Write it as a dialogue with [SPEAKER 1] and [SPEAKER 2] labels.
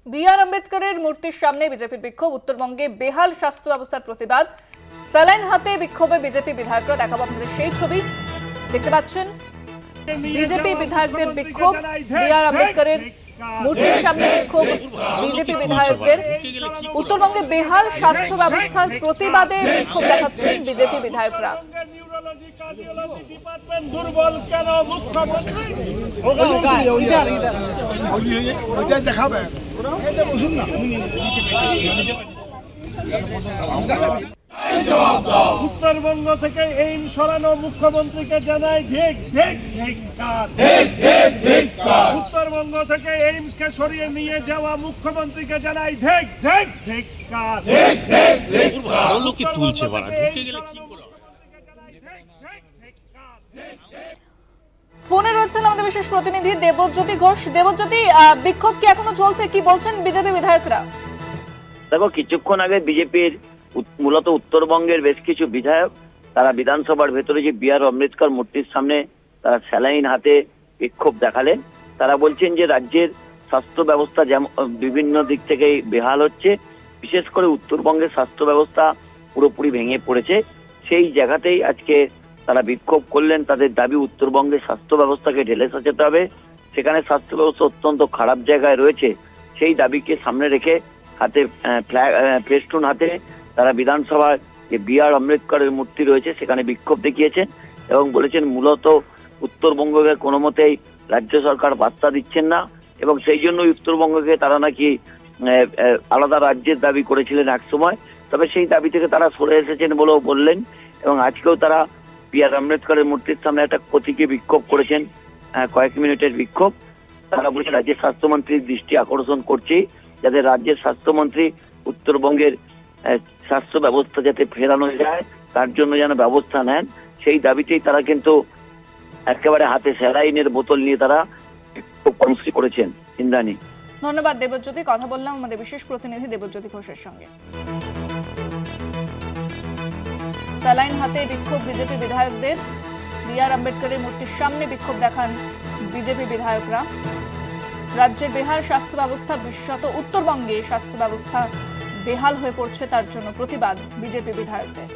[SPEAKER 1] B.R.. আম্বেদকরের মূর্তির সামনে বিজেপির বিক্ষোভ। উত্তরবঙ্গে বেহাল স্বাস্থ্য ব্যবস্থার প্রতিবাদ। স্যালাইন হাতে বিক্ষোভে বিজেপি বিধায়করা। দেখাবো আপনাদের সেই ছবি। দেখতে পাচ্ছেন বিজেপি বিধায়কদের বিক্ষোভ। বি.আর. আম্বেদকরের মূর্তির সামনে বিক্ষোভ বিজেপি বিধায়কদের। উত্তরবঙ্গে বেহাল স্বাস্থ্য ব্যবস্থার প্রতিবাদে বিক্ষোভ দেখাচ্ছেন বিজেপি বিধায়করা।
[SPEAKER 2] উত্তরবঙ্গ থেকে এইমস সরানো মুখ্যমন্ত্রীকে জানাই উত্তরবঙ্গ থেকে এইমস কে সরিয়ে নিয়ে যাওয়া মুখ্যমন্ত্রীকে জানাই
[SPEAKER 1] ফোনে রয়েছেন আমাদের বিশেষ প্রতিনিধি দেবজ্যোতি ঘোষ। দেবজ্যোতি, বিক্ষোভ কি এখনো চলছে? কি বলছেন বিজেপি বিধায়করা?
[SPEAKER 3] দেখো, কিছুক্ষণ আগে বিজেপির মূলত উত্তরবঙ্গের বেশ কিছু বিধায়ক তারা বিধানসভার ভেতরে যে বি.আর. আম্বেদকর মূর্তির সামনে তারা স্যালাইন হাতে বিক্ষোভ দেখালেন। তারা বলছেন যে রাজ্যের স্বাস্থ্য ব্যবস্থা যেমন বিভিন্ন দিক থেকেই বেহাল হচ্ছে, বিশেষ করে উত্তরবঙ্গের স্বাস্থ্য ব্যবস্থা পুরোপুরি ভেঙে পড়েছে। সেই জায়গাতেই আজকে তারা বিক্ষোভ করলেন। তাদের দাবি উত্তরবঙ্গের স্বাস্থ্য ব্যবস্থাকে ঢেলে সাজাতে হবে। সেখানে স্বাস্থ্য ব্যবস্থা অত্যন্ত খারাপ জায়গায় রয়েছে। সেই দাবিকে সামনে রেখে হাতে ফেস্টুন হাতে তারা বিধানসভায় যে বি.আর. আম্বেদকরের মূর্তি রয়েছে সেখানে বিক্ষোভ দেখিয়েছেন এবং বলেছেন মূলত উত্তরবঙ্গকে কোনো মতেই রাজ্য সরকার বার্তা দিচ্ছেন না এবং সেই জন্যই উত্তরবঙ্গকে তারা নাকি আলাদা রাজ্যের দাবি করেছিলেন এক সময়। তবে সেই দাবি থেকে তারা সরে এসেছেন বলেও বললেন এবং আজকেও তারা বি.আর. আম্বেদকরের মূর্তির সামনে একটা প্রতীকী বিক্ষোভ করেছেন, কয়েক মিনিটের বিক্ষোভ। তারা বলছে রাজ্যের স্বাস্থ্যমন্ত্রীর দৃষ্টি আকর্ষণ করছে যাতে রাজ্যের স্বাস্থ্যমন্ত্রী উত্তরবঙ্গের স্বাস্থ্য ব্যবস্থা যাতে ফেরানো যায় তার জন্য যেন ব্যবস্থা নেন। সেই দাবিতেই তারা কিন্তু একেবারে হাতে স্যালাইনের বোতল নিয়ে তারা কর্মসূচি করেছেন। ইন্দ্রাণী,
[SPEAKER 1] ধন্যবাদ দেবজ্যোতি। কথা বললাম আমাদের বিশেষ প্রতিনিধি দেবজ্যোতি ঘোষের সঙ্গে। স্যালাইন হাতে বিক্ষোভ বিজেপি বিধায়কদের। বি.আর. আম্বেদকরের মূর্তির সামনে বিক্ষোভ দেখান বিজেপি বিধায়করা। রাজ্যের বেহাল স্বাস্থ্য ব্যবস্থা, বিশেষত উত্তরবঙ্গে স্বাস্থ্য ব্যবস্থা বেহাল হয়ে পড়ছে, তার জন্য প্রতিবাদ বিজেপি বিধায়কদের।